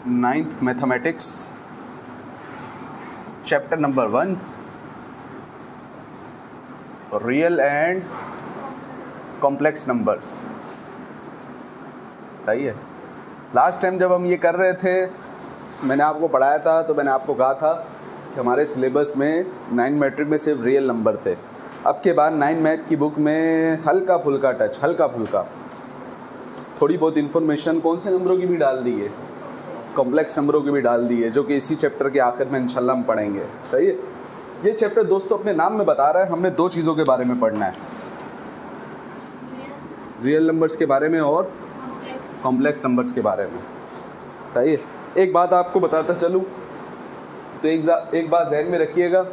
Ninth mathematics chapter number 1 real and complex numbers. सही है। Last time जब हम ये कर रहे थे मैंने आपको पढ़ाया था तो मैंने आपको कहा था कि हमारे सिलेबस में 9 मैट्रिक में सिर्फ रियल नंबर थे। अब के बाद 9 मैथ की बुक में हल्का फुल्का थोड़ी बहुत इन्फॉर्मेशन कौन से नंबरों की भी डाल दी है, कॉम्प्लेक्स नंबरों की भी डाल दी है, जो कि इसी चैप्टर के आखिर में इंशाल्लाह हम पढ़ेंगे। सही है। ये चैप्टर दोस्तों अपने नाम में बता रहा है हमने 2 चीज़ों के बारे में पढ़ना है, रियल नंबर्स के बारे में और कॉम्प्लेक्स नंबर्स के बारे में। सही है। एक बात आपको बताता चलूँ तो एक बात ज़हन में रखिएगा।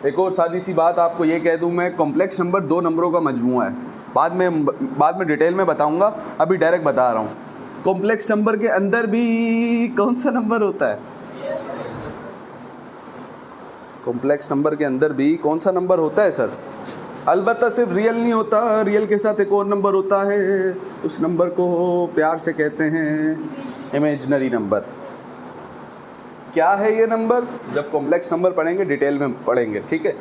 एक और सादी सी बात आपको ये कह दूँ मैं, कॉम्प्लेक्स नंबर 2 नंबरों का मजमूआ है। बाद में डिटेल में बताऊंगा, अभी डायरेक्ट बता रहा हूँ। कॉम्प्लेक्स नंबर के अंदर भी कौन सा नंबर होता है? कॉम्प्लेक्स नंबर के अंदर भी कौन सा नंबर होता है सर? अलबत्ता सिर्फ रियल नहीं होता, रियल के साथ एक और नंबर होता है, उस नंबर को प्यार से कहते हैं इमेजिनरी नंबर। क्या है ये नंबर? जब कॉम्प्लेक्स नंबर पढ़ेंगे डिटेल में पढ़ेंगे, ठीक है।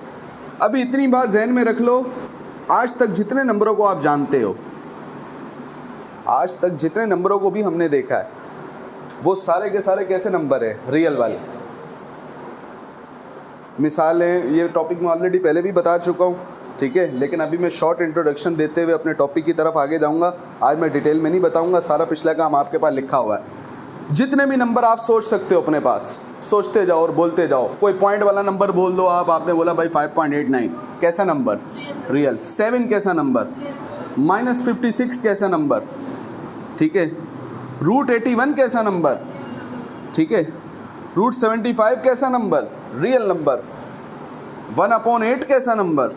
अभी इतनी बात जहन में रख लो, आज तक जितने नंबरों को आप जानते हो, आज तक जितने नंबरों को भी हमने देखा है, वो सारे के सारे कैसे नंबर है? रियल वाले। मिसालें ये टॉपिक में ऑलरेडी पहले भी बता चुका हूँ, ठीक है, लेकिन अभी मैं शॉर्ट इंट्रोडक्शन देते हुए अपने टॉपिक की तरफ आगे जाऊँगा। आज मैं डिटेल में नहीं बताऊँगा, सारा पिछला काम आपके पास लिखा हुआ है। जितने भी नंबर आप सोच सकते हो अपने पास, सोचते जाओ और बोलते जाओ। कोई पॉइंट वाला नंबर बोल दो आपने बोला भाई 5.89 कैसा नंबर? रियल। 7 कैसा नंबर? -56 कैसा नंबर? ठीक है। √81 कैसा नंबर? ठीक है। √75 कैसा नंबर? Real number. 1/8 कैसा नंबर?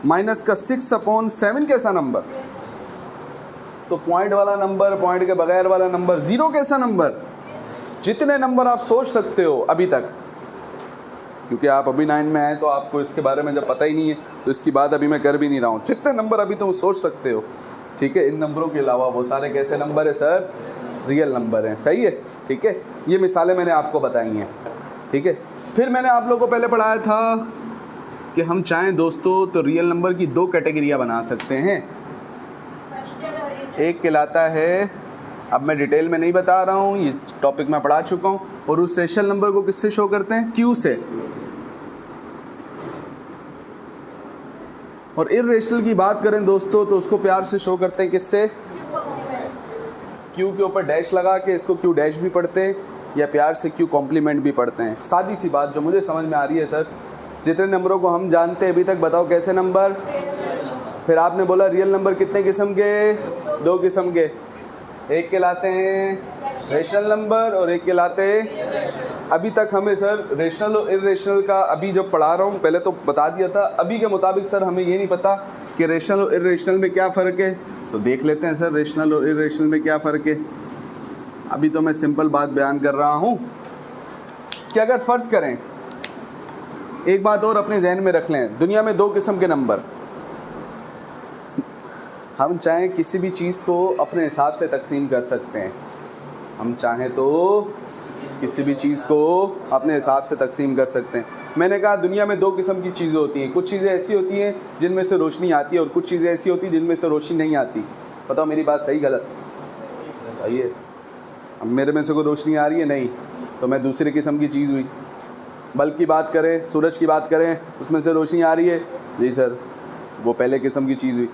-6/7 कैसा नंबर? तो पॉइंट वाला नंबर, पॉइंट के बगैर वाला नंबर, 0 कैसा नंबर? जितने नंबर आप सोच सकते हो अभी तक, क्योंकि आप अभी 9 में आए तो आपको इसके बारे में जब पता ही नहीं है तो इसकी बात अभी मैं कर भी नहीं रहा हूँ। जितने नंबर अभी तुम सोच सकते हो, ठीक है, इन नंबरों के अलावा वो सारे कैसे नंबर है सर? रियल नंबर हैं। सही है, ठीक है। ये मिसालें मैंने आपको बताई हैं, ठीक है। फिर मैंने आप लोगों को पहले पढ़ाया था कि हम चाहें दोस्तों तो रियल नंबर की 2 कैटेगरियाँ बना सकते हैं। एक कहलाता है, अब मैं डिटेल में नहीं बता रहा हूँ, ये टॉपिक मैं पढ़ा चुका हूँ। और उस रेशनल नंबर को किससे शो करते हैं? क्यू से। और इर्रेशनल की बात करें दोस्तों तो उसको प्यार से शो करते हैं किससे? क्यू के ऊपर डैश लगा के इसको क्यू डैश भी पढ़ते हैं, या प्यार से क्यू कॉम्प्लीमेंट भी पढ़ते हैं। सादी सी बात जो मुझे समझ में आ रही है सर, जितने नंबरों को हम जानते हैं अभी तक, बताओ कैसे नंबर? फिर आपने बोला रियल नंबर कितने किस्म के? 2 किस्म के। एक कहलाते हैं रेशनल नंबर और एक कहलाते हैं, अभी तक हमें सर रेशनल और इर्रेशनल का अभी जब पढ़ा रहा हूँ, पहले तो बता दिया था, अभी के मुताबिक सर हमें ये नहीं पता कि रेशनल और इर्रेशनल में क्या फ़र्क है। तो देख लेते हैं सर रेशनल और इर्रेशनल में क्या फ़र्क है। अभी तो मैं सिंपल बात बयान कर रहा हूँ कि अगर फ़र्ज़ करें, एक बात और अपने जहन में रख लें, दुनिया में 2 किस्म के नंबर, हम चाहें किसी भी चीज़ को अपने हिसाब से तकसीम कर सकते हैं। हम चाहें तो किसी भी चीज़ को अपने हिसाब से तकसीम कर सकते हैं। मैंने कहा दुनिया में 2 किस्म की चीज़ें होती हैं। कुछ चीज़ें ऐसी होती हैं जिनमें से रोशनी आती है और कुछ चीज़ें ऐसी होती हैं जिनमें से रोशनी नहीं आती। बताओ मेरी बात सही गलत? सही है। अब मेरे में से कोई रोशनी आ रही है नहीं, तो मैं दूसरी किस्म की चीज़ हुई। बल्ब की बात करें, सूरज की बात करें, उसमें से रोशनी आ रही है, जी सर, वो पहले किस्म की चीज़ हुई।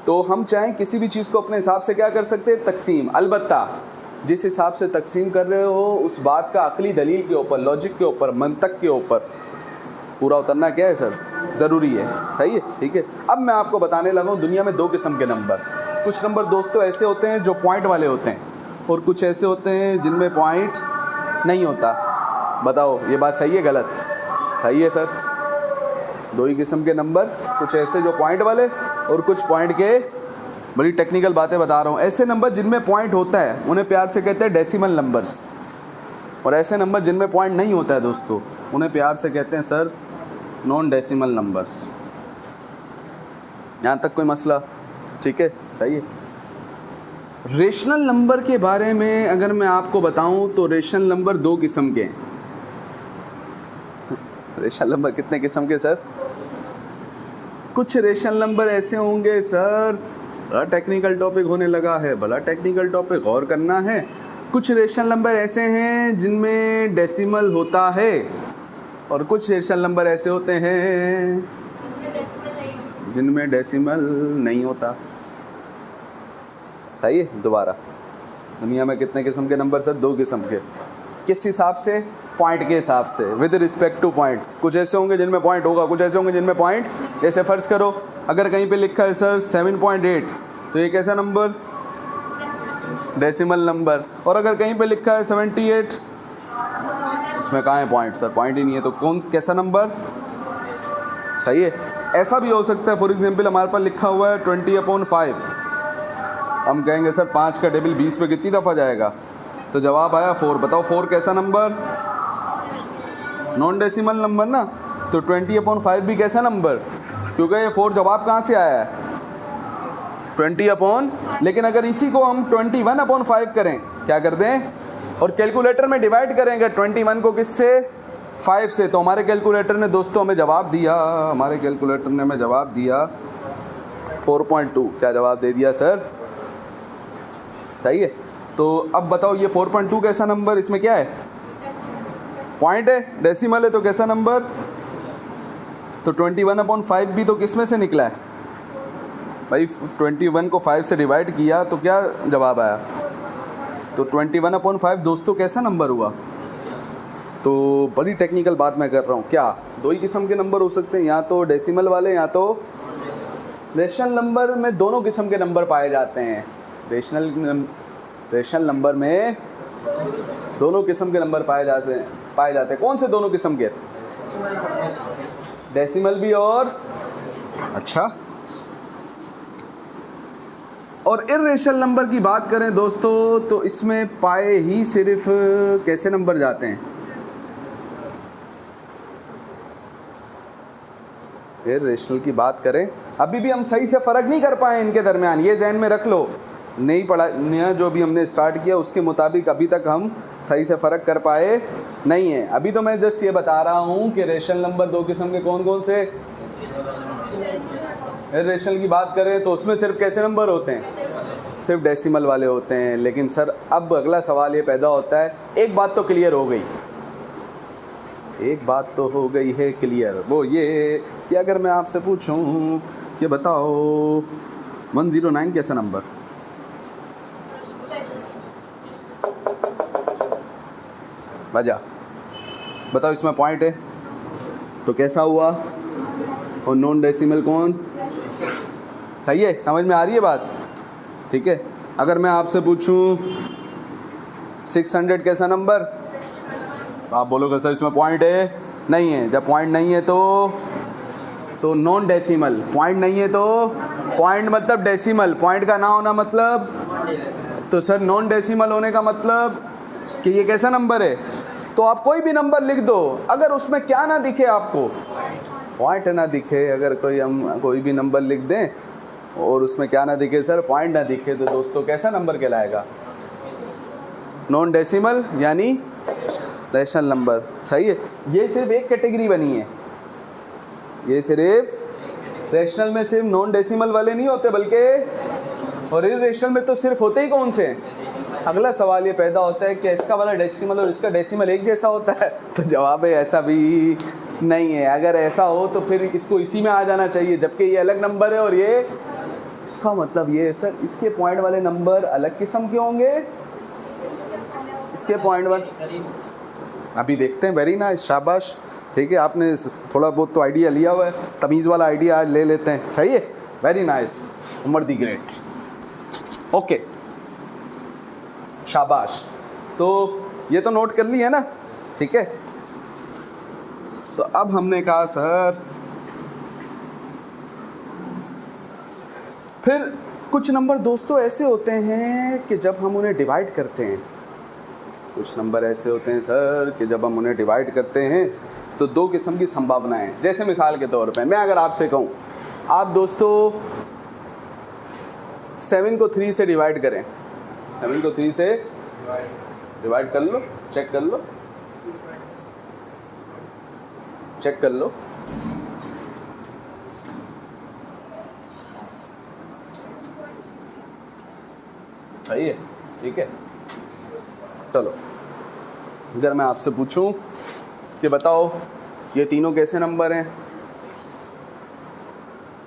तो हम चाहें किसी भी चीज़ को अपने हिसाब से क्या कर सकते हैं? तकसीम। अलबत्ता जिस हिसाब से तकसीम कर रहे हो उस बात का अकली दलील के ऊपर, लॉजिक के ऊपर, मंतक के ऊपर पूरा उतरना क्या है सर? ज़रूरी है। सही है, ठीक है। अब मैं आपको बताने लगा हूँ दुनिया में 2 किस्म के नंबर। कुछ नंबर दोस्तों ऐसे होते हैं जो पॉइंट वाले होते हैं, और कुछ ऐसे होते हैं जिनमें पॉइंट नहीं होता। बताओ ये बात सही है गलत? सही है सर। 2 ही किस्म के नंबर, कुछ ऐसे जो पॉइंट वाले और कुछ पॉइंट के, बड़ी टेक्निकल बातें बता रहा हूँ। ऐसे नंबर जिनमें पॉइंट होता है उन्हें प्यार से कहते हैं डेसिमल नंबर्स, और ऐसे नंबर जिनमें पॉइंट नहीं होता है दोस्तों उन्हें प्यार से कहते हैं सर नॉन डेसिमल नंबर्स। यहाँ तक कोई मसला? ठीक है, सही है। रेशनल नंबर के बारे में अगर मैं आपको बताऊं तो रेशनल नंबर दो किस्म के हैं। रेशनल नंबर कितने किस्म के सर? कुछ रेशनल नंबर ऐसे होंगे सर, बड़ा टेक्निकल टॉपिक होने लगा है, बड़ा टेक्निकल टॉपिक गौर करना है। कुछ रेशनल नंबर ऐसे हैं जिनमें डेसिमल होता है और कुछ रेशनल नंबर ऐसे होते हैं जिनमें डेसिमल नहीं होता। सही है? दोबारा, दुनिया में कितने किस्म के नंबर सर? दो किस्म के। किस हिसाब से? पॉइंट के हिसाब से, विद रिस्पेक्ट टू पॉइंट। कुछ ऐसे होंगे जिनमें पॉइंट होगा, कुछ ऐसे होंगे जिनमें पॉइंट। जैसे फर्ज करो अगर कहीं पे लिखा है सर 7.8 तो ये कैसा नंबर? Decimal number. और अगर कहीं पे लिखा है 78 इसमें कहाँ है पॉइंट? सर पॉइंट ही नहीं है, तो कौन कैसा नंबर? सही है। ऐसा भी हो सकता है, फॉर एग्जाम्पल हमारे पास लिखा हुआ है 20/5। हम कहेंगे सर 5 का टेबल 20 पे कितनी दफ़ा जाएगा? तो जवाब आया 4। बताओ 4 कैसा नंबर? नॉन डेसिमल नंबर ना। तो 20/5 भी कैसा नंबर? क्योंकि ये 4 जवाब कहाँ से आया है? 20 लेकिन अगर इसी को हम 21/5 करें, क्या कर दें और कैलकुलेटर में डिवाइड करेंगे 21 को किससे? 5 से, तो हमारे कैलकुलेटर ने दोस्तों हमें जवाब दिया, हमारे कैलकुलेटर ने हमें जवाब दिया 4.2। क्या जवाब दे दिया सर? सही है। तो अब बताओ ये 4.2 कैसा नंबर? इसमें क्या है? पॉइंट है, डेसिमल है, तो कैसा नंबर? तो 21/5 भी तो किस में से निकला है भाई? 21 को 5 से डिवाइड किया तो क्या जवाब आया? तो 21/5 दोस्तों कैसा नंबर हुआ? तो बड़ी टेक्निकल बात मैं कर रहा हूँ। क्या दो ही किस्म के नंबर हो सकते हैं? या तो डेसिमल वाले या तो रेशनल नंबर में दोनों किस्म के नंबर पाए जाते हैं। रेशनल नंबर में दोनों किस्म के नंबर पाए जाते हैं। कौन से दोनों किस्म के? डेसिमल भी और अच्छा और इर्रेशनल नंबर की बात करें दोस्तों तो इसमें पाए ही सिर्फ कैसे नंबर जाते हैं? इर्रेशनल की बात करें, अभी भी हम सही से फ़र्क नहीं कर पाए इनके दरमियान, ये जहन में रख लो। नई नया जो भी हमने स्टार्ट किया उसके मुताबिक अभी तक हम सही से फ़र्क कर पाए नहीं है। अभी तो मैं जस्ट ये बता रहा हूँ कि रेशनल नंबर दो किस्म के कौन कौन से। रेशनल की बात करें तो उसमें सिर्फ कैसे नंबर होते हैं? सिर्फ डेसिमल वाले होते हैं। लेकिन सर अब अगला सवाल ये पैदा होता है, एक बात तो क्लियर हो गई, एक बात तो हो गई है क्लियर, वो ये कि अगर मैं आपसे पूछूं कि बताओ 109 कैसा नंबर? वजह बताओ, इसमें पॉइंट है तो कैसा हुआ? और नॉन डेसिमल कौन? सही है, समझ में आ रही है बात? ठीक है। अगर मैं आपसे पूछूं 600 कैसा नंबर? आप बोलोगे सर इसमें पॉइंट है? नहीं है। जब पॉइंट नहीं है तो नॉन डेसिमल। पॉइंट नहीं है तो पॉइंट मतलब डेसिमल, पॉइंट का ना होना मतलब, तो सर नॉन डेसिमल होने का मतलब कि ये कैसा नंबर है? तो आप कोई भी नंबर लिख दो, अगर उसमें क्या ना दिखे आपको, पॉइंट ना दिखे, अगर हम कोई भी नंबर लिख दें और उसमें क्या ना दिखे सर? पॉइंट ना दिखे, तो दोस्तों कैसा नंबर कहलाएगा? नॉन डेसिमल यानी रेशनल नंबर। सही है। ये सिर्फ एक कैटेगरी बनी है, ये सिर्फ रेशनल में सिर्फ नॉन डेसिमल वाले नहीं होते, बल्कि और इर्रेशनल में तो सिर्फ होते ही कौन से हैं? अगला सवाल ये पैदा होता है कि इसका वाला डेसिमल और इसका डेसिमल एक जैसा होता है? तो जवाब है ऐसा भी नहीं है। अगर ऐसा हो तो फिर इसको इसी में आ जाना चाहिए, जबकि ये अलग नंबर है और ये, इसका मतलब ये है सर इसके पॉइंट वाले नंबर अलग किस्म के होंगे, इसके पॉइंट वाले अभी देखते हैं। वेरी नाइस, शाबाश। ठीक है, आपने थोड़ा बहुत तो आइडिया लिया हुआ है, तमीज़ वाला आइडिया आज ले लेते हैं। सही है, very nice, Umar the great. Okay, शाबाश। तो ये तो नोट कर लिया ना? ठीक है। तो अब हमने कहा सर फिर कुछ नंबर दोस्तों ऐसे होते हैं कि जब हम उन्हें डिवाइड करते हैं, कुछ नंबर ऐसे होते हैं सर कि जब हम उन्हें डिवाइड करते हैं तो दो किस्म की संभावनाएं। जैसे मिसाल के तौर पे मैं अगर आपसे कहूँ, आप दोस्तों 7 को 3 से डिवाइड करें, 7 को 3 से डिवाइड कर लो, चेक कर लो, चेक कर लो। सही है, ठीक है। चलो अगर मैं आपसे पूछूं कि बताओ ये तीनों कैसे नंबर हैं,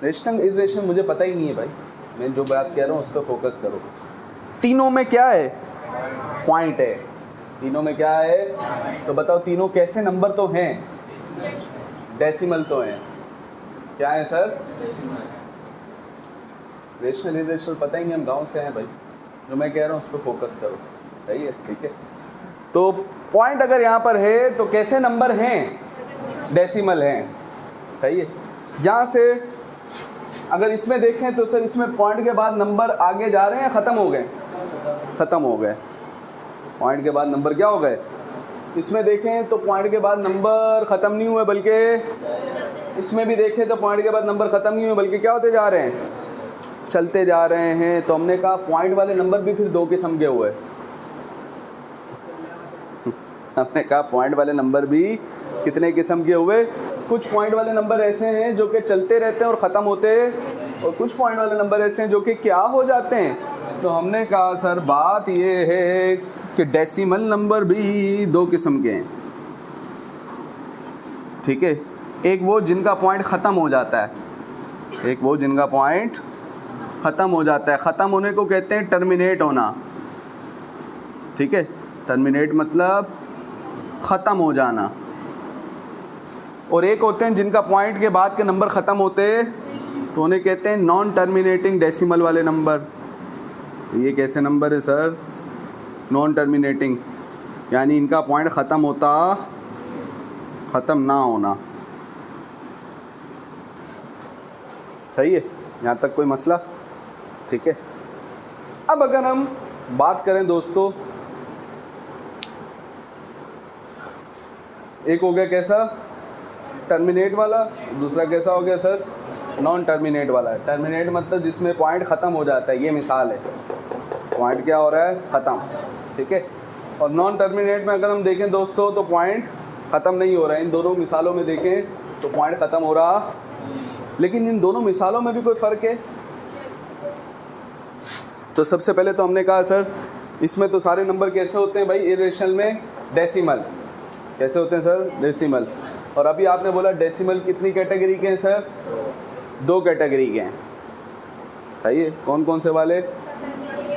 रेशनल इरेशनल मुझे पता ही नहीं है भाई, मैं जो बात कह रहा हूँ उस पर फोकस करो। तीनों में क्या है? पॉइंट है। तीनों में क्या है तो बताओ, तीनों कैसे नंबर तो हैं? डेसिमल तो हैं। क्या है सर? रेशनल इरेशनल पता ही नहीं, हम गांव से हैं भाई, जो मैं कह रहा हूँ उस पर फोकस करो। सही है, ठीक है। तो पॉइंट अगर यहाँ पर है तो कैसे नंबर हैं? डेसिमल हैं। सही है। यहाँ से अगर इसमें देखें तो सर इसमें पॉइंट के बाद नंबर आगे जा रहे हैं या ख़त्म हो गए? ख़त्म हो गए। पॉइंट के बाद नंबर क्या हो गए? इसमें देखें तो पॉइंट के बाद नंबर ख़त्म नहीं हुए, बल्कि इसमें भी देखें तो पॉइंट के बाद नंबर ख़त्म नहीं हुए, बल्कि क्या होते जा रहे हैं? चलते जा रहे हैं। तो हमने कहा पॉइंट वाले नंबर भी फिर दो किस्म के हुए। हमने कहा पॉइंट वाले नंबर भी कितने किस्म के हुए? कुछ पॉइंट वाले नंबर ऐसे हैं जो कि चलते रहते हैं और ख़त्म होते हैं, और कुछ पॉइंट वाले नंबर ऐसे हैं जो कि क्या हो जाते हैं। तो हमने कहा सर बात ये है कि डेसिमल नंबर भी दो किस्म के हैं। ठीक है, एक वो जिनका पॉइंट ख़त्म हो जाता है, एक वो जिनका पॉइंट ख़त्म हो जाता है। ख़त्म होने को कहते हैं टर्मिनेट होना। ठीक है, टर्मिनेट मतलब ख़त्म हो जाना। और एक होते हैं जिनका पॉइंट के बाद के नंबर ख़त्म होते तो उन्हें कहते हैं नॉन टर्मिनेटिंग डेसिमल वाले नंबर। तो ये कैसे नंबर है सर? नॉन टर्मिनेटिंग, यानी इनका पॉइंट ख़त्म होता, ख़त्म ना होना। सही है, यहाँ तक कोई मसला? ठीक है। अब अगर हम बात करें दोस्तों, एक हो गया कैसा? टर्मिनेट वाला। दूसरा कैसा हो गया सर? नॉन टर्मिनेट वाला। टर्मिनेट मतलब जिसमें पॉइंट ख़त्म हो जाता है, ये मिसाल है। पॉइंट क्या हो रहा है? ख़त्म। ठीक है। और नॉन टर्मिनेट में अगर हम देखें दोस्तों तो पॉइंट ख़त्म नहीं हो रहा है। इन दोनों मिसालों में देखें तो पॉइंट ख़त्म हो रहा, लेकिन इन दोनों मिसालों में भी कोई फ़र्क है। तो सबसे पहले तो हमने कहा सर इसमें तो सारे नंबर कैसे होते हैं भाई? इरेशनल में डेसिमल। कैसे होते हैं सर? डेसिमल। और अभी आपने बोला डेसिमल कितनी कैटेगरी के हैं सर? दो कैटेगरी के हैं। सही है। कौन कौन से वाले?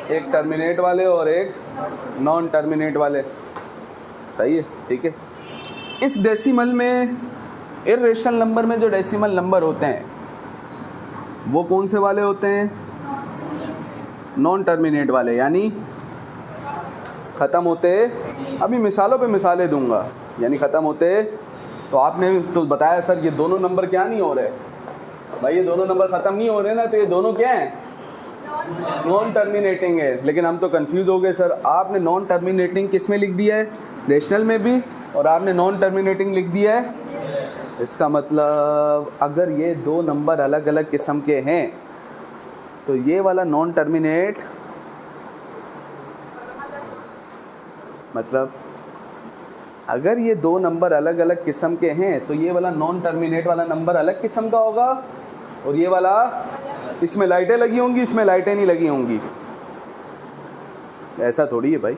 एक टर्मिनेट वाले और एक नॉन टर्मिनेट वाले। सही है, ठीक है। इस डेसिमल में, इरेशनल नंबर में जो डेसिमल नंबर होते हैं वो कौन से वाले होते हैं? नॉन टर्मिनेट वाले, यानी ख़त्म होते। अभी मिसालों पे मिसालें दूंगा, यानी ख़त्म होते। तो आपने तो बताया सर ये दोनों नंबर क्या नहीं हो रहे भाई? ये दोनों नंबर ख़त्म नहीं हो रहे ना, तो ये दोनों क्या हैं? नॉन टर्मिनेटिंग है। लेकिन हम तो कंफ्यूज हो गए सर, आपने नॉन टर्मिनेटिंग किस में लिख दिया है? रेशनल में भी, और आपने नॉन टर्मिनेटिंग लिख दिया है। इसका मतलब अगर ये दो नंबर अलग अलग किस्म के हैं तो ये वाला नॉन टर्मिनेट, मतलब अगर ये दो नंबर अलग अलग किस्म के हैं तो ये वाला नॉन टर्मिनेट वाला नंबर अलग किस्म का होगा, और ये वाला, इसमें लाइटें लगी होंगी, इसमें लाइटें नहीं लगी होंगी। ऐसा थोड़ी है भाई।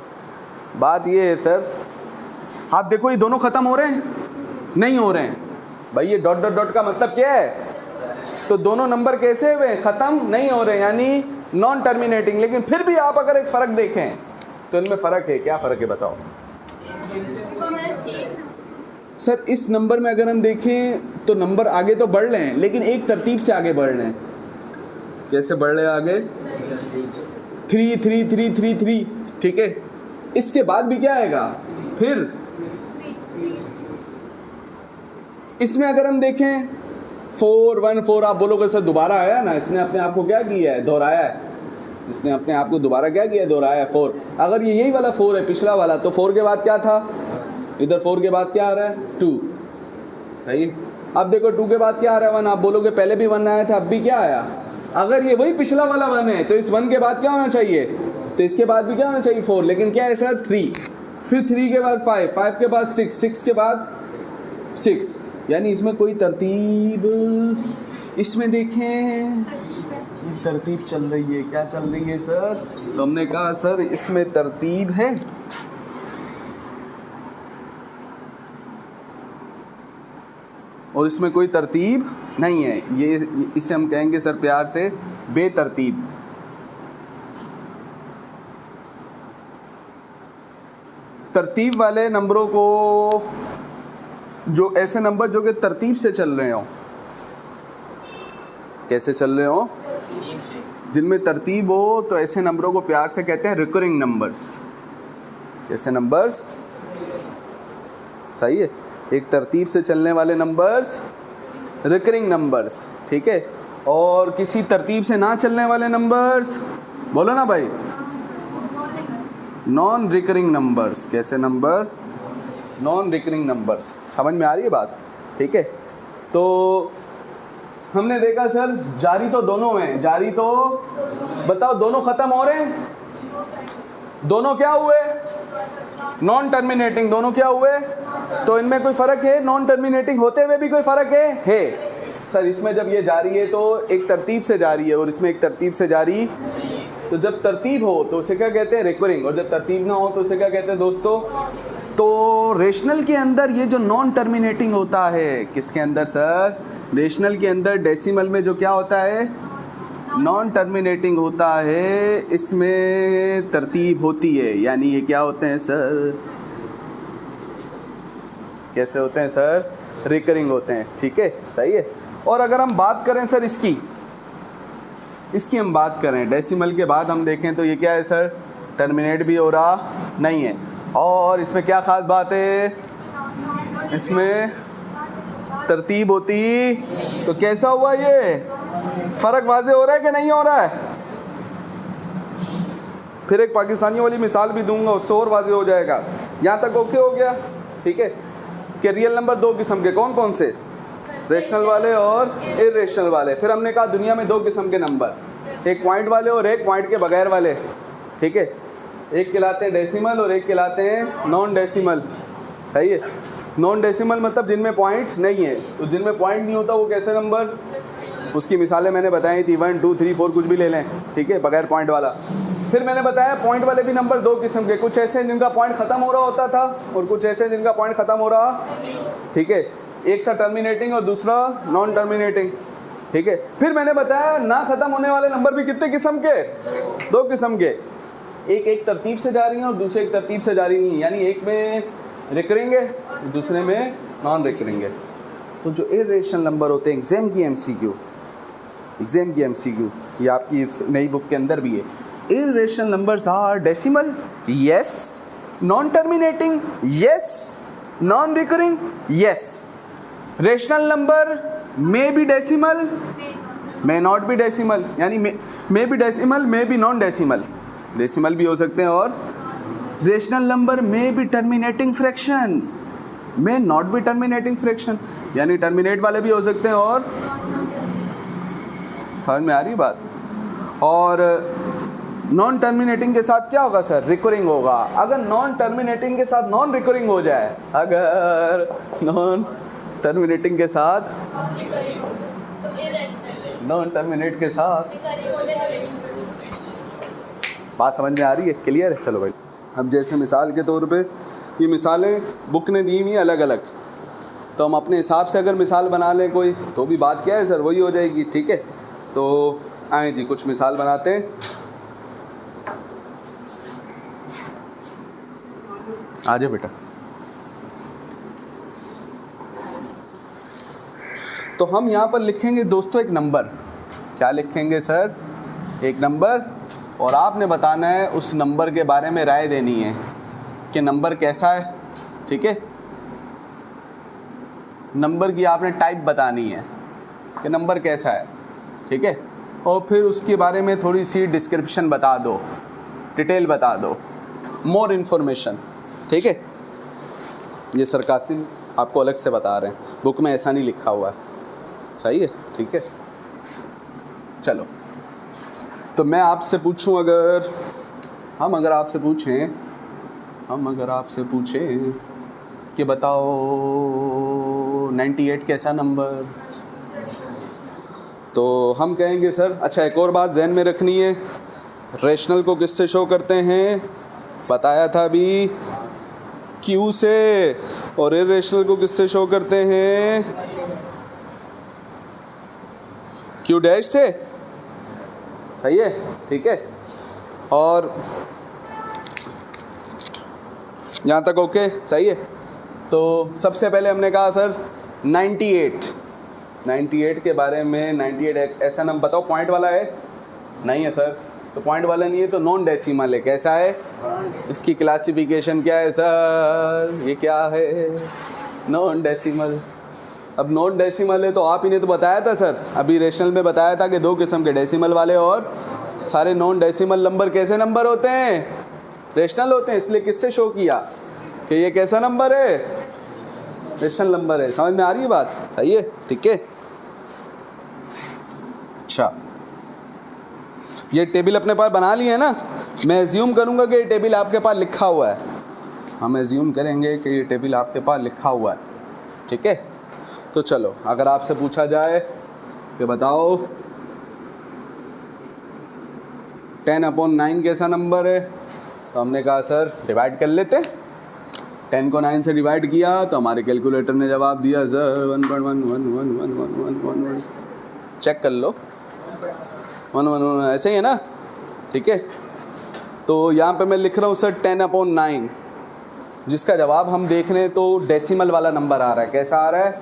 बात ये है सर, आप देखो ये दोनों ख़त्म हो रहे हैं? नहीं हो रहे हैं भाई। ये डॉट डॉट डॉट का मतलब क्या है? तो दोनों नंबर कैसे हुए? ख़त्म नहीं हो रहे, यानी नॉन टर्मिनेटिंग। लेकिन फिर भी आप अगर एक फ़र्क देखें तो इनमें फ़र्क है। क्या फ़र्क है बताओ सर? इस नंबर में अगर हम देखें तो नंबर आगे तो बढ़ रहे हैं, लेकिन एक तरतीब से आगे बढ़ रहे हैं। कैसे बढ़ रहे हैं आगे? 3 3 3 3 3। ठीक है। इसके बाद भी क्या आएगा? फिर इसमें अगर हम देखें 4 1 4, आप बोलोगे सर दोबारा आया ना, इसने अपने आप को क्या किया है? दोहराया है। इसने अपने आप को दोबारा क्या किया है? दोहराया है। 4। अगर ये यही वाला 4 है, पिछला वाला, तो 4 के बाद क्या था? इधर 4 के बाद क्या आ रहा है? 2। सही। अब देखो 2 के बाद क्या आ रहा है? 1। आप बोलोगे पहले भी 1 आया था, अब भी क्या आया? अगर ये वही पिछला वाला 1 है तो इस 1 के बाद क्या होना चाहिए? तो इसके बाद भी क्या होना चाहिए 4, लेकिन क्या है सर 3, फिर 3 के बाद 5, 5 के बाद 6, 6 के बाद 6, यानी इसमें कोई तरतीब, इसमें देखें तरतीब चल रही है, क्या चल रही है सर? तो हमने कहा सर इसमें तरतीब है, और इसमें कोई तरतीब नहीं है, ये इसे हम कहेंगे सर प्यार से बेतरतीब। तरतीब वाले नंबरों को, जो ऐसे नंबर जो कि तरतीब से चल रहे हो, कैसे चल रहे हो, जिनमें तरतीब हो, तो ऐसे नंबरों को प्यार से कहते हैं रिकरिंग नंबर्स। कैसे नंबर्स? सही है, एक तरतीब से चलने वाले नंबर्स रिकरिंग नंबर्स, ठीक है। और किसी तरतीब से ना चलने वाले नंबर्स, बोलो ना भाई, नॉन रिकरिंग नंबर्स। कैसे नंबर? Non recurring numbers. समझ में आ रही है बात? ठीक है। तो हमने देखा सर जारी तो दोनों हैं, जारी तो बताओ दोनों खत्म हो रहे हैं, दोनों क्या हुए? Non terminating. दोनों क्या हुए? तो इनमें कोई फर्क है? नॉन टर्मिनेटिंग होते हुए भी कोई फर्क है? सर इसमें जब ये जारी है तो एक तरतीब से जारी है, और इसमें एक तरतीब से जारी, तो जब तरतीब हो तो उसे क्या कहते हैं? रिकरिंग, और जब तरतीब ना हो तो उसे क्या कहते हैं दोस्तों? तो रेशनल के अंदर ये जो नॉन टर्मिनेटिंग होता है, किसके अंदर सर? रेशनल के अंदर डेसिमल में जो क्या होता है? नॉन टर्मिनेटिंग होता है, इसमें तरतीब होती है, यानी ये क्या होते हैं सर? कैसे होते हैं सर? रिकरिंग होते हैं, ठीक है, सही है। और अगर हम बात करें सर इसकी हम बात करें डेसिमल के बाद हम देखें तो ये क्या है सर? टर्मिनेट भी हो रहा नहीं है। और इसमें क्या ख़ास बात है? इसमें तरतीब होती, तो कैसा हुआ ये? फ़र्क वाज़े हो रहा है कि नहीं हो रहा है? फिर एक पाकिस्तानी वाली मिसाल भी दूंगा, उससे और वाज़े हो जाएगा। यहाँ तक ओके हो गया? ठीक है। कि रियल नंबर दो किस्म के, कौन कौन से? रेशनल वाले और इरेशनल वाले। फिर हमने कहा दुनिया में दो किस्म के नंबर, एक पॉइंट वाले और एक पॉइंट के बगैर वाले, ठीक है। एक कहलाते हैं डेसिमल और एक कहलाते हैं नॉन डेसिमल, सही है। नॉन डेसिमल मतलब जिनमें पॉइंट नहीं है, तो जिनमें पॉइंट नहीं होता वो कैसे नंबर? उसकी मिसालें मैंने बताई थी, 1 2 3 4 कुछ भी ले लें, ठीक है, बगैर पॉइंट वाला। फिर मैंने बताया पॉइंट वाले भी नंबर दो किस्म के, कुछ ऐसे जिनका पॉइंट ख़त्म हो रहा होता था और कुछ ऐसे जिनका पॉइंट ख़त्म हो रहा, ठीक है। एक था टर्मिनेटिंग और दूसरा नॉन टर्मिनेटिंग, ठीक है। फिर मैंने बताया ना ख़त्म होने वाले नंबर भी कितने किस्म के? दो किस्म के, एक तरतीब से जा रही हैं और दूसरे एक तरतीब से जा रही नहीं है, यानी एक में रिकरिंग है दूसरे में नॉन रिकरिंग है। तो जो इरेशनल नंबर होते हैं, एग्जाम की एमसीक्यू, ये आपकी इस नई बुक के अंदर भी है। Irrational numbers are decimal, yes, non terminating, yes, non recurring, yes. Rational number may be decimal, may not be decimal, यानी may be decimal, may be non decimal, decimal भी हो सकते हैं। और rational number may be terminating fraction, may not be terminating fraction, यानी terminate वाले भी हो सकते हैं। और समझ में आ रही बात? और नॉन टर्मिनेटिंग के साथ क्या होगा सर? रिकरिंग होगा। अगर नॉन टर्मिनेटिंग के साथ नॉन रिकरिंग हो जाए, अगर नॉन टर्मिनेटिंग के साथ नॉन टर्मिनेट के साथ, बात समझ में आ रही है? क्लियर है? चलो भाई, अब जैसे मिसाल के तौर पे ये मिसालें बुक ने दी हुई हैं अलग अलग, तो हम अपने हिसाब से अगर मिसाल बना लें कोई, तो भी बात क्या है सर? वही हो जाएगी, ठीक है। तो आए जी कुछ मिसाल बनाते हैं। आ जाओ बेटा। तो हम यहाँ पर लिखेंगे दोस्तों एक नंबर। क्या लिखेंगे सर? एक नंबर, और आपने बताना है उस नंबर के बारे में राय देनी है कि नंबर कैसा है, ठीक है। नंबर की आपने टाइप बतानी है कि नंबर कैसा है, ठीक है। और फिर उसके बारे में थोड़ी सी डिस्क्रिप्शन बता दो, डिटेल बता दो, मोर इन्फॉर्मेशन, ठीक है। ये सरकासिम आपको अलग से बता रहे हैं, बुक में ऐसा नहीं लिखा हुआ है, सही है, ठीक है। चलो, तो मैं आपसे पूछूं अगर हम अगर आपसे पूछें कि बताओ 98 कैसा नंबर, तो हम कहेंगे सर अच्छा एक और बात जहन में रखनी है, रेशनल को किससे शो करते हैं, बताया था अभी क्यू से, और इरेशनल को किससे शो करते हैं, क्यू डैश से, सही है, ठीक है। और यहाँ तक ओके, सही है। तो सबसे पहले हमने कहा सर 98 के बारे में, 98 ऐसा नंबर बताओ पॉइंट वाला है, नहीं है सर, तो पॉइंट वाला नहीं है तो नॉन डेसिमल है, कैसा है, इसकी क्लासिफिकेशन क्या है सर, ये क्या है, नॉन डेसिमल। अब नॉन डेसिमल है तो आप ही ने तो बताया था सर, अभी रेशनल में बताया था कि दो किस्म के, डेसिमल वाले और सारे नॉन डेसिमल नंबर कैसे नंबर होते हैं, रेशनल होते हैं, इसलिए किससे शो किया कि ये कैसा नंबर है, रेशनल नंबर है। समझ में आ रही है बात, सही है, ठीक है। अच्छा ये टेबल अपने पास बना लिए है ना, मैं एज्यूम करूंगा कि ये टेबल आपके पास लिखा हुआ है, हम एज्यूम करेंगे कि ये टेबल आपके पास लिखा हुआ है, ठीक है। तो चलो अगर आपसे पूछा जाए कि बताओ 10/9 कैसा नंबर है, तो हमने कहा सर डिवाइड कर लेते, 10 को 9 से डिवाइड किया तो हमारे कैलकुलेटर ने जवाब दिया सर 1.1111111, चेक कर लो 1 ऐसे ही है ना, ठीक है। तो यहाँ पे मैं लिख रहा हूँ सर 10/9, जिसका जवाब हम देख रहे हैं तो डेसिमल वाला नंबर आ रहा है, कैसा आ रहा है।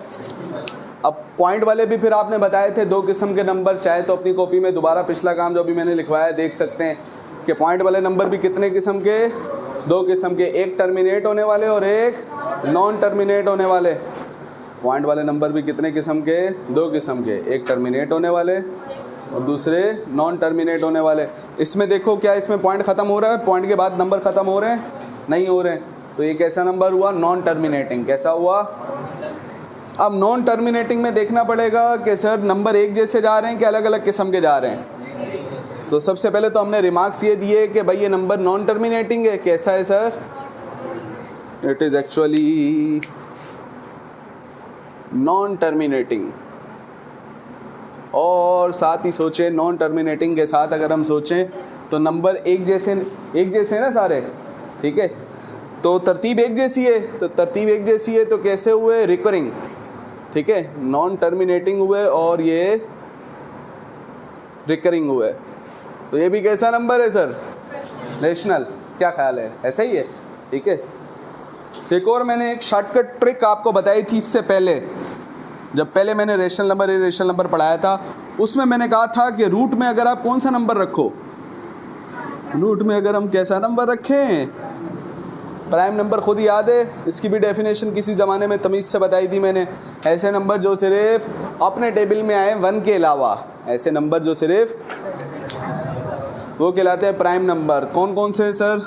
अब पॉइंट वाले भी फिर आपने बताए थे दो किस्म के नंबर, चाहे तो अपनी कॉपी में दोबारा पिछला काम जो अभी मैंने लिखवाया देख सकते हैं कि पॉइंट वाले नंबर भी कितने किस्म के, दो किस्म के, एक टर्मिनेट होने वाले और एक नॉन टर्मिनेट होने वाले। पॉइंट वाले नंबर भी कितने किस्म के, दो किस्म के, एक टर्मिनेट होने वाले और दूसरे नॉन टर्मिनेट होने वाले। इसमें देखो क्या इसमें पॉइंट ख़त्म हो रहा है, पॉइंट के बाद नंबर ख़त्म हो रहे हैं, नहीं हो रहे हैं, तो ये कैसा नंबर हुआ, नॉन टर्मिनेटिंग। कैसा हुआ, अब नॉन टर्मिनेटिंग में देखना पड़ेगा कि सर नंबर एक जैसे जा रहे हैं कि अलग अलग किस्म के जा रहे हैं। तो सबसे पहले तो हमने रिमार्क्स ये दिए कि भाई ये नंबर नॉन टर्मिनेटिंग है, कैसा है sir, it is actually non terminating. और साथ ही सोचें नॉन टर्मिनेटिंग के साथ अगर हम सोचें तो नंबर एक जैसे हैं ना सारे, ठीक है, तो तरतीब एक जैसी है, तो तरतीब एक जैसी है तो कैसे हुए, रिकरिंग, ठीक है, नॉन टर्मिनेटिंग हुए और ये रिकरिंग हुए, तो ये भी कैसा नंबर है सर, रेशनल। क्या ख्याल है, ऐसा ही है, ठीक है। एक और मैंने एक शॉर्टकट ट्रिक आपको बताई थी इससे पहले, जब पहले मैंने रेशनल नंबर इरेशनल नंबर पढ़ाया था, उसमें मैंने कहा था कि रूट में अगर आप कौन सा नंबर रखो, रूट में अगर हम कैसा नंबर रखें, प्राइम नंबर खुद याद है, इसकी भी डेफिनेशन किसी ज़माने में तमीज़ से बताई थी मैंने, ऐसे नंबर जो सिर्फ अपने टेबल में आए 1 के अलावा, ऐसे नंबर जो सिर्फ वो कहलाते हैं प्राइम नंबर। कौन कौन से सर,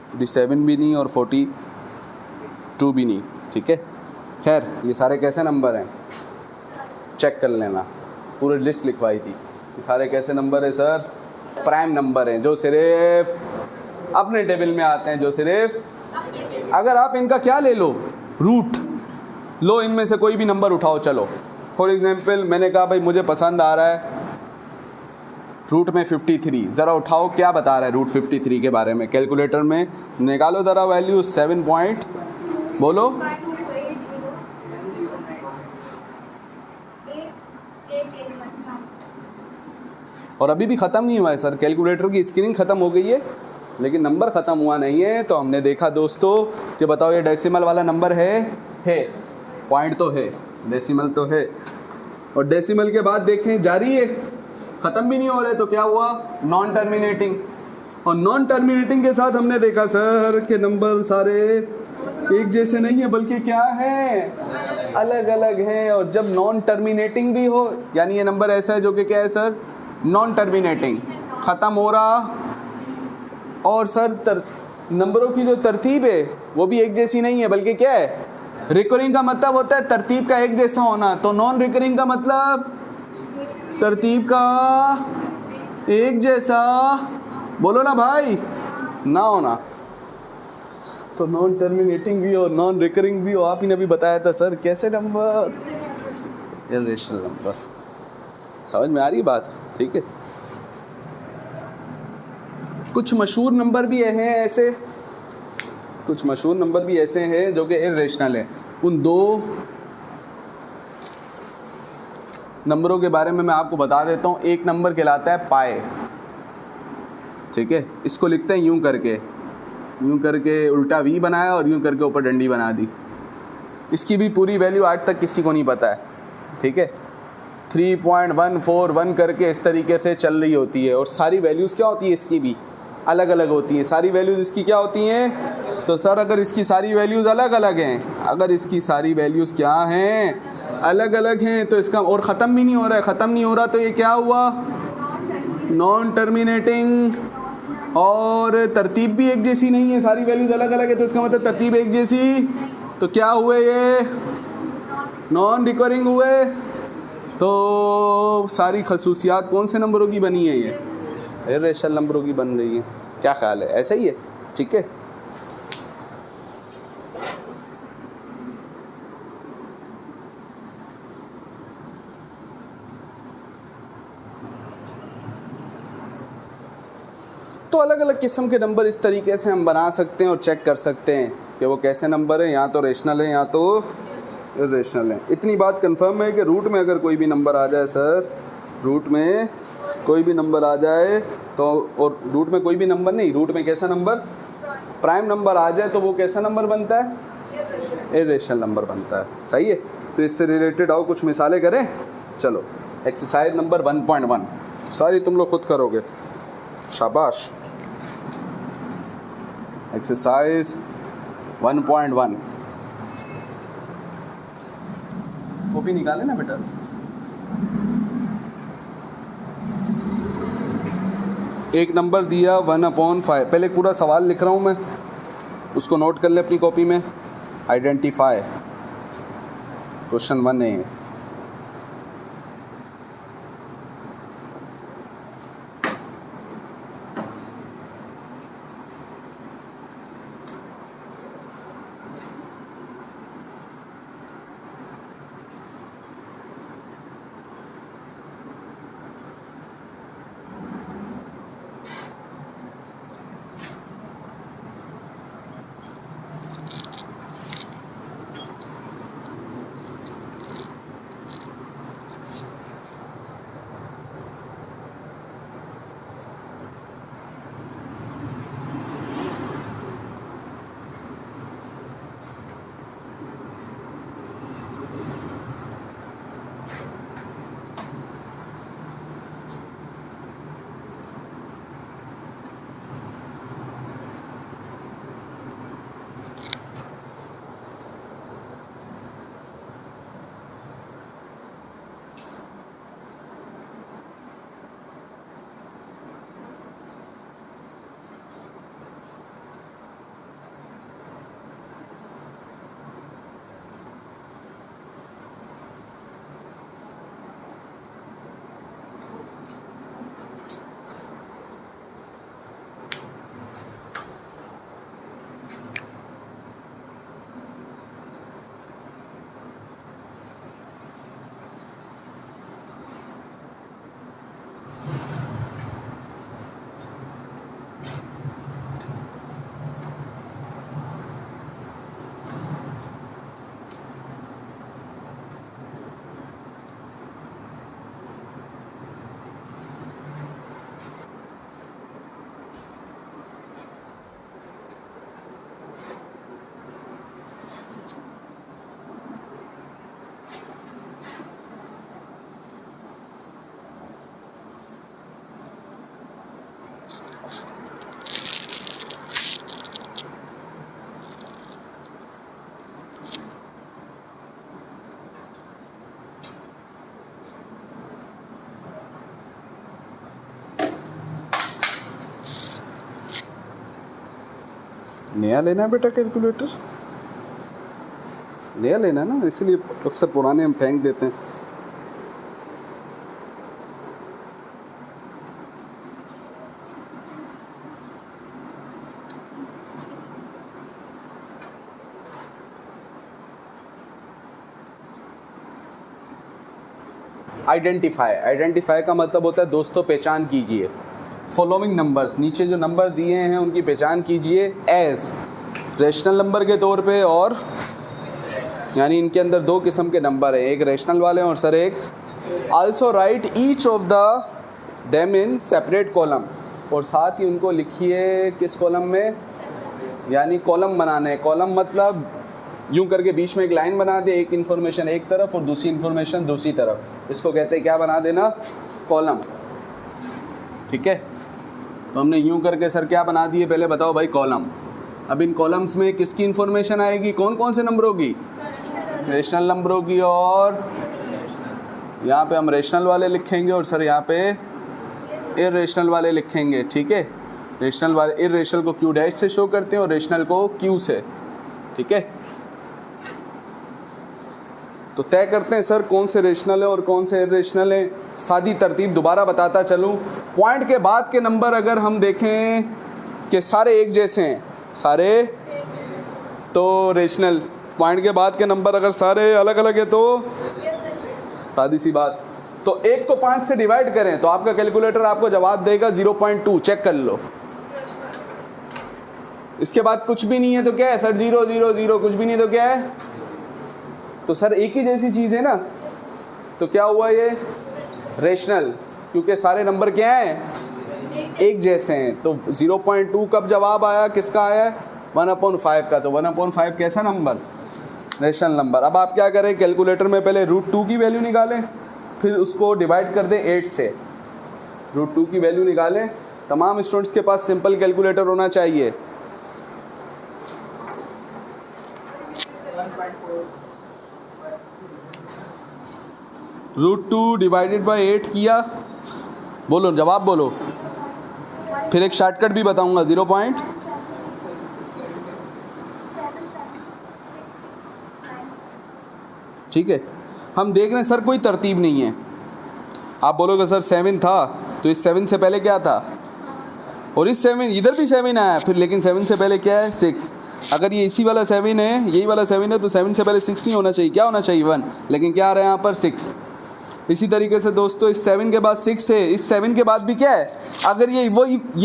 $47 भी नहीं और 42 भी नहीं, ठीक है। खैर ये सारे कैसे नंबर हैं, चेक कर लेना, पूरी लिस्ट लिखवाई थी, ये सारे कैसे नंबर है सर, प्राइम नंबर हैं जो सिर्फ अपने टेबल में आते हैं, जो सिर्फ, अगर आप इनका क्या ले लो, रूट लो, इनमें से कोई भी नंबर उठाओ, चलो फॉर एग्जांपल मैंने कहा भाई मुझे पसंद आ रहा है रूट में 53, ज़रा उठाओ क्या बता रहा है रूट 53 के बारे में, कैलकुलेटर में निकालो ज़रा वैल्यू, 7 पॉइंट बोलो, और अभी भी ख़त्म नहीं हुआ है सर, कैलकुलेटर की स्क्रीन ख़त्म हो गई है लेकिन नंबर ख़त्म हुआ नहीं है। तो हमने देखा दोस्तों कि बताओ ये डेसिमल वाला नंबर है, पॉइंट तो है, डेसिमल तो है, और डेसिमल के बाद देखें जारी है, ख़त्म भी नहीं हो रहे, तो क्या हुआ, नॉन टर्मिनेटिंग। और नॉन टर्मिनेटिंग के साथ हमने देखा सर कि नंबर सारे एक जैसे नहीं है बल्कि क्या है, अलग अलग हैं। और जब नॉन टर्मिनेटिंग भी हो, यानी ये नंबर ऐसा है जो कि क्या है सर, नॉन टर्मिनेटिंग, ख़त्म हो रहा, और सर नंबरों की जो तरतीब है वो भी एक जैसी नहीं है बल्कि क्या है, रिकरिंग का मतलब होता है तरतीब का एक जैसा होना, तो नॉन रिकरिंग का मतलब तरतीब का एक जैसा, बोलो ना भाई, ना होना। तो नॉन टर्मिनेटिंग भी हो, नॉन रिकरिंग भी हो। आप ही ने भी बताया था सर कैसे नंबर, इर्रेशनल नंबर। समझ में आ रही बात? ठीक है। कुछ मशहूर नंबर भी हैं ऐसे, कुछ मशहूर नंबर भी ऐसे हैं जो कि इर्रेशनल हैं। उन दो नंबरों के बारे में मैं आपको बता देता हूँ। एक नंबर कहलाता है पाए, ठीक है, इसको लिखते हैं यूं करके उल्टा वी बनाया और यूं करके ऊपर डंडी बना दी। इसकी भी पूरी वैल्यू आज तक किसी को नहीं पता है, ठीक है। 3.141 करके इस तरीके से चल रही होती है, और सारी वैल्यूज़ क्या होती है इसकी भी अलग अलग होती हैं। सारी वैल्यूज़ इसकी क्या होती हैं, तो सर अगर इसकी सारी वैल्यूज़ अलग अलग हैं, अगर इसकी सारी वैल्यूज़ क्या हैं, अलग अलग हैं, तो इसका, और ख़त्म भी नहीं हो रहा है, ख़त्म नहीं हो रहा तो ये क्या हुआ, नॉन टर्मिनेटिंग। और तरतीब भी एक जैसी नहीं है, सारी वैल्यूज़ अलग अलग है, तो इसका मतलब तरतीब एक जैसी, तो क्या हुए ये, नॉन रिकरिंग हुए। तो सारी खसूसियात कौन से नंबरों की बनी है, ये इर्रेशनल नंबरों की बन रही है। क्या ख्याल है, ऐसा ही है? ठीक है। तो अलग अलग किस्म के नंबर इस तरीके से हम बना सकते हैं और चेक कर सकते हैं कि वो कैसे नंबर है, या तो रेशनल है या तो इर्रेशनल है। इतनी बात कंफर्म है कि रूट में अगर कोई भी नंबर आ जाए सर, रूट में कोई भी नंबर आ जाए तो, और रूट में कोई भी नंबर नहीं, रूट में कैसा नंबर, प्राइम नंबर आ जाए तो वो कैसा नंबर बनता है, इर्रेशनल नंबर बनता है। सही है। तो इससे रिलेटेड आओ कुछ मिसालें करें। चलो, एक्सरसाइज नंबर 1.1 सारी तुम लोग खुद करोगे, शाबाश। एक्सरसाइज 1.1 कॉपी निकाले ना बेटा। एक नंबर दिया 1/5, पहले पूरा सवाल लिख रहा हूँ मैं, उसको नोट कर ले अपनी कॉपी में। आइडेंटिफाई, क्वेश्चन 1 है। नया लेना है बेटा कैलकुलेटर, नया लेना है ना, इसलिए अक्सर पुराने हम फेंक देते हैं। आइडेंटिफाई का मतलब होता है दोस्तों पहचान कीजिए। फॉलोइंग नंबर्स, नीचे जो नंबर दिए हैं उनकी पहचान कीजिए एज रेशनल नंबर के तौर पे, और यानी इनके अंदर दो किस्म के नंबर हैं, एक रेशनल वाले हैं और सर एक। Also right each of the them in separate column, और साथ ही उनको लिखिए किस कॉलम में, यानी कॉलम बनाने हैं। कॉलम मतलब यूं करके बीच में एक लाइन बना दे, एक इन्फॉर्मेशन एक तरफ और दूसरी इन्फॉर्मेशन दूसरी तरफ, इसको कहते हैं क्या बना देना, कॉलम। ठीक है, तो हमने यूं करके सर क्या बना दिए, पहले बताओ भाई कॉलम। अब इन कॉलम्स में किसकी इन्फॉर्मेशन आएगी, कौन कौन से नंबरों की, रेशनल नंबरों की, और यहाँ पे हम रेशनल वाले लिखेंगे और सर यहाँ पे इर्रेशनल वाले लिखेंगे। ठीक है, रेशनल वाले, इर्रेशनल को क्यू डैश से शो करते हैं और रेशनल को क्यू से। ठीक है, तो तय करते हैं सर कौन से रेशनल है और कौन से इर्रेशनल है। सादी तरतीब दोबारा बताता चलूँ, पॉइंट के बाद के नंबर अगर हम देखें कि सारे एक जैसे हैं, सारे तो रेशनल, पॉइंट के बाद के नंबर अगर सारे अलग अलग है तो सादी सी बात। तो 1 को 5 से डिवाइड करें तो आपका कैलकुलेटर आपको जवाब देगा 0.2, चेक कर लो। इसके बाद कुछ भी नहीं है तो क्या है सर, 0 0 0, कुछ भी नहीं तो क्या है, तो सर एक ही जैसी चीज़ है ना, तो क्या हुआ ये रेशनल, क्योंकि सारे नंबर क्या हैं, एक जैसे हैं। तो 0.2 कब जवाब आया, किसका आया, 1/5 का। तो 1/5 कैसा नंबर, रेशनल नंबर। अब आप क्या करें, कैलकुलेटर में पहले √2 की वैल्यू निकालें, फिर उसको डिवाइड कर दें 8 से, √2 की वैल्यू निकालें। तमाम स्टूडेंट्स के पास सिंपल कैलकुलेटर होना चाहिए। √2 डिवाइडेड बाई 8 किया, बोलो जवाब बोलो, फिर एक शॉर्टकट भी बताऊंगा 0. ठीक है, हम देख रहे हैं सर कोई तरतीब नहीं है। आप बोलोगे सर 7 था, तो इस 7 से पहले क्या था, और इस 7 इधर भी 7 आया फिर, लेकिन 7 से पहले क्या है, 6। अगर ये इसी वाला 7 है, यही वाला 7 है, तो 7 से पहले 6 नहीं होना चाहिए, क्या होना चाहिए 1, लेकिन क्या आ रहा है यहाँ पर 6। इसी तरीके से दोस्तों इस 7 के बाद 6 है, इस 7 के बाद भी क्या है, अगर ये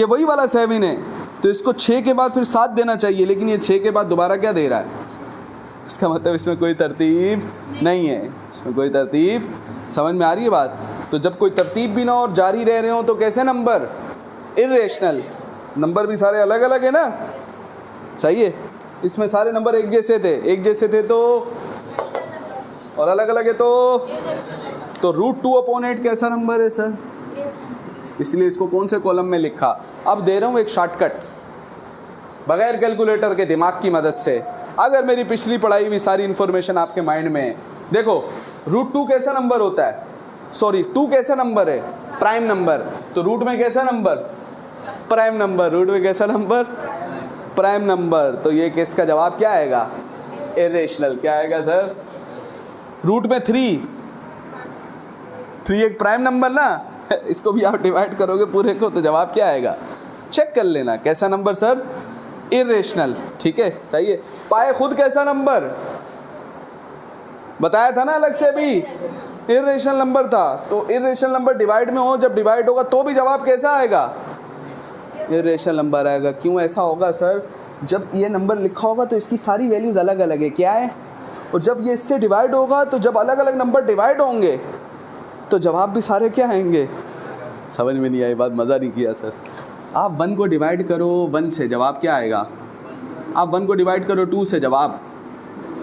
वही वाला 7 है तो इसको 6 के बाद फिर 7 देना चाहिए, लेकिन ये 6 के बाद दोबारा क्या दे रहा है, इसका मतलब इसमें कोई तरतीब नहीं है, इसमें कोई तरतीब। समझ में आ रही है बात। तो जब कोई तरतीब भी ना और जारी रह रहे हो तो कैसे नंबर, इर्रेशनल नंबर भी सारे अलग अलग है ना, सही है। इसमें सारे नंबर एक जैसे थे तो, और अलग अलग है तो √2/8 कैसा नंबर है सर, इसलिए इसको कौन से कॉलम में लिखा। अब दे रहा हूँ एक शॉर्टकट बगैर कैलकुलेटर के, दिमाग की मदद से। अगर मेरी पिछली पढ़ाई हुई सारी इन्फॉर्मेशन आपके माइंड में है, देखो √2 कैसा नंबर होता है, सॉरी 2 कैसा नंबर है, प्राइम नंबर। तो रूट में कैसा नंबर, प्राइम नंबर, रूट में कैसा नंबर, प्राइम नंबर। तो ये केस का जवाब क्या आएगा, इर्रेशनल। क्या आएगा सर, रूट में 3 एक प्राइम नंबर ना, इसको भी आप डिवाइड करोगे पूरे को तो जवाब क्या आएगा, चेक कर लेना कैसा नंबर सर, इर्रेशनल। ठीक है, सही है। पाए खुद कैसा नंबर बताया था ना अलग से भी, इर्रेशनल नंबर था। तो इर्रेशनल नंबर डिवाइड में हो, जब डिवाइड होगा तो भी जवाब कैसा आएगा, इर्रेशनल नंबर आएगा। क्यों ऐसा होगा सर, जब ये नंबर लिखा होगा तो इसकी सारी वैल्यूज अलग अलग है, क्या है, और जब ये इससे डिवाइड होगा तो जब अलग अलग नंबर डिवाइड होंगे तो जवाब भी सारे क्या आएंगे। समझ में नहीं आई बात, मज़ा नहीं किया सर। आप 1 को डिवाइड करो 1 से, जवाब क्या आएगा। आप 1 को डिवाइड करो 2 से, जवाब।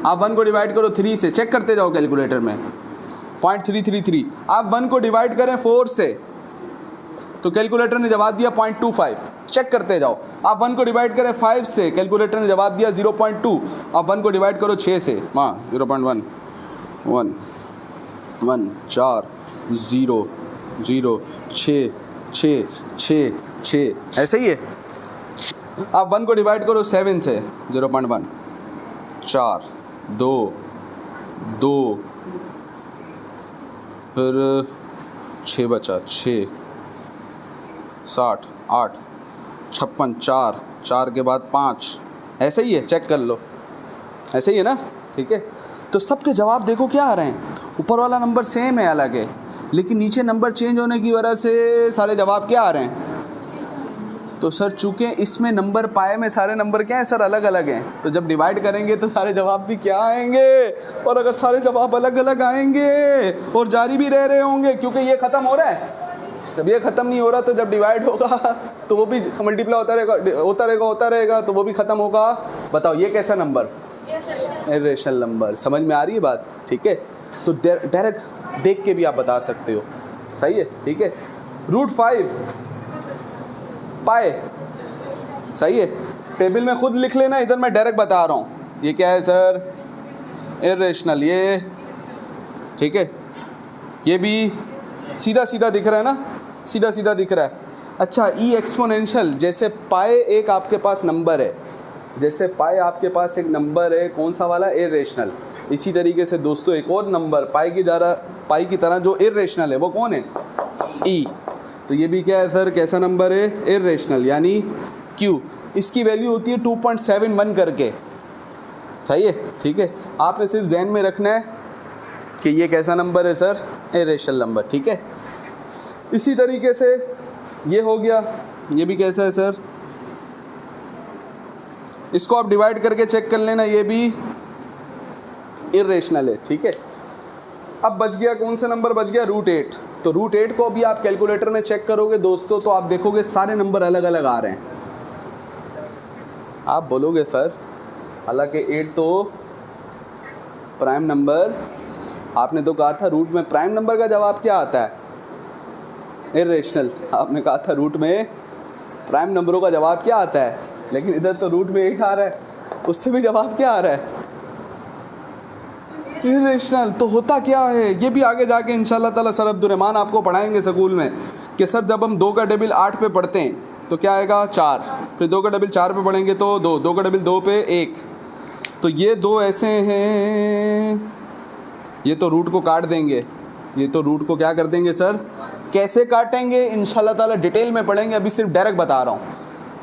आप 1 को डिवाइड करो 3 से, चेक करते जाओ कैलकुलेटर में 0.333। आप 1 को डिवाइड करें 4 से तो कैलकुलेटर ने जवाब दिया 0.25, चेक करते जाओ। आप 1 को डिवाइड करें 5 से, कैलकुलेटर ने जवाब दिया 0.2। आप 1 को डिवाइड करो 6 से, 0.1 1 1 4 0 0 6 6 6 6, ऐसे ही है। आप 1 को डिवाइड करो 7 से, 0.1, 4, 2, 2, फिर 6 बचा, 6, 60, 8, 56, 4, 4 के बाद 5, ऐसे ही है, चेक कर लो, ऐसे ही है ना, ठीक है। तो सबके जवाब देखो क्या आ रहे हैं, ऊपर वाला नंबर सेम है, अलग है, लेकिन नीचे नंबर चेंज होने की वजह से सारे जवाब क्या आ रहे हैं। तो सर चूँकि इसमें नंबर पाए में सारे नंबर क्या हैं सर, अलग अलग हैं, तो जब डिवाइड करेंगे तो सारे जवाब भी क्या आएंगे, और अगर सारे जवाब अलग अलग आएंगे और जारी भी रह रहे होंगे, क्योंकि ये ख़त्म हो रहा है, जब ये ख़त्म नहीं हो रहा तो जब डिवाइड होगा तो वो भी मल्टीप्लाई होता रहेगा तो वो भी ख़त्म होगा। बताओ ये कैसा नंबर, इरेशनल नंबर। समझ में आ रही है बात, ठीक है। तो डायरेक्ट देख के भी आप बता सकते हो, सही है, ठीक है। √5 पाए, सही है, टेबल में खुद लिख लेना, इधर मैं डायरेक्ट बता रहा हूँ ये क्या है सर, इरेशनल, ये ठीक है, ये भी सीधा सीधा दिख रहा है ना, सीधा सीधा दिख रहा है। अच्छा, ई एक्सपोनेंशियल, जैसे पाए एक आपके पास नंबर है, जैसे पाए आपके पास एक नंबर है, कौन सा वाला, इरेशनल, इसी तरीके से दोस्तों एक और नंबर पाई की तरह जो इरेशनल है वो कौन है, ई। तो ये भी क्या है सर, कैसा नंबर है, इरेशनल, यानी क्यू, इसकी वैल्यू होती है 2.71 करके, सही है, ठीक है। आपने सिर्फ जहन में रखना है कि ये कैसा नंबर है सर, इरेशनल नंबर, ठीक है। इसी तरीके से ये हो गया, ये भी कैसा है सर, इसको आप डिवाइड करके चेक कर लेना, ये भी इरेशनल है, ठीक है। अब बच गया कौन सा नंबर बच गया, √8। तो √8 को भी आप कैलकुलेटर में चेक करोगे दोस्तों, तो आप देखोगे सारे नंबर अलग अलग आ रहे हैं। आप बोलोगे सर, हालांकि 8 तो प्राइम नंबर, आपने तो कहा था रूट में प्राइम नंबर का जवाब क्या आता है, इरेशनल। आपने कहा था रूट में प्राइम नंबरों का जवाब क्या आता है, लेकिन इधर तो रूट में 8 आ रहा है, उससे भी जवाब क्या आ रहा है, इरेशनल। तो होता क्या है, ये भी आगे जाके इंशाल्लाह ताला सर अब्दुर्रहमान आपको पढ़ाएंगे स्कूल में कि सर जब हम 2 का डबल 8 पे पढ़ते हैं तो क्या आएगा 4, फिर 2 का डबल 4 पे पढ़ेंगे तो 2, 2 का डबल 2 पे 1। तो ये 2 ऐसे हैं, ये तो रूट को काट देंगे, ये तो रूट को क्या कर देंगे सर, कैसे काटेंगे इंशाल्लाह ताला डिटेल में पढ़ेंगे, अभी सिर्फ डायरेक्ट बता रहा हूँ।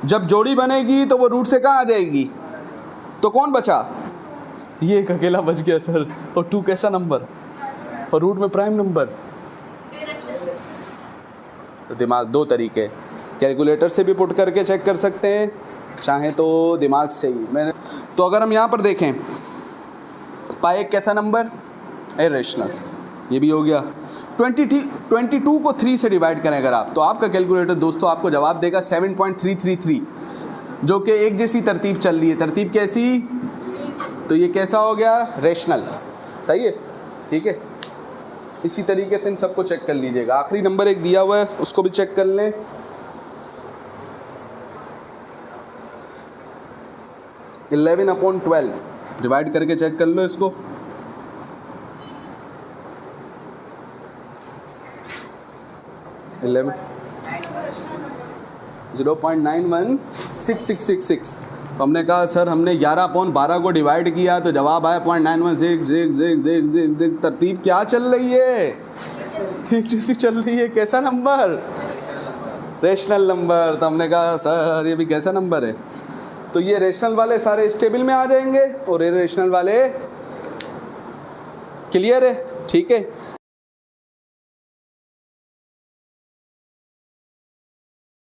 जब जोड़ी बनेगी तो वो रूट से कहाँ आ जाएगी, तो कौन बचा, ये एक अकेला बच गया सर, और 2 कैसा नंबर, और रूट में प्राइम नंबर। तो दिमाग 2 तरीके, कैलकुलेटर से भी पुट करके चेक कर सकते हैं, चाहें तो दिमाग से ही। मैंने तो अगर हम यहाँ पर देखें, पाए कैसा नंबर, इरेशनल, ये भी हो गया। 22 को 3 से डिवाइड करें अगर आप, तो आपका कैलकुलेटर दोस्तों आपको जवाब देगा 7.333, जो कि एक जैसी तरतीब चल रही है। तरतीब कैसी, तो ये कैसा हो गया, रेशनल, सही है, ठीक है। इसी तरीके से इन सबको चेक कर लीजिएगा। आखिरी नंबर एक दिया हुआ है, उसको भी चेक कर लें। 11/12 डिवाइड करके चेक कर लो इसको। 0.916666। तो हमने कहा सर हमने 11/12 को डिवाइड किया तो जवाब आया 0.916666। तरतीब क्या चल रही है, एक जैसी चल रही है। कैसा नंबर, रेशनल नंबर। तो हमने कहा सर ये भी कैसा नंबर है, तो ये रेशनल वाले सारे इस टेबल में आ जाएंगे और इरेशनल वाले, क्लियर है, ठीक है।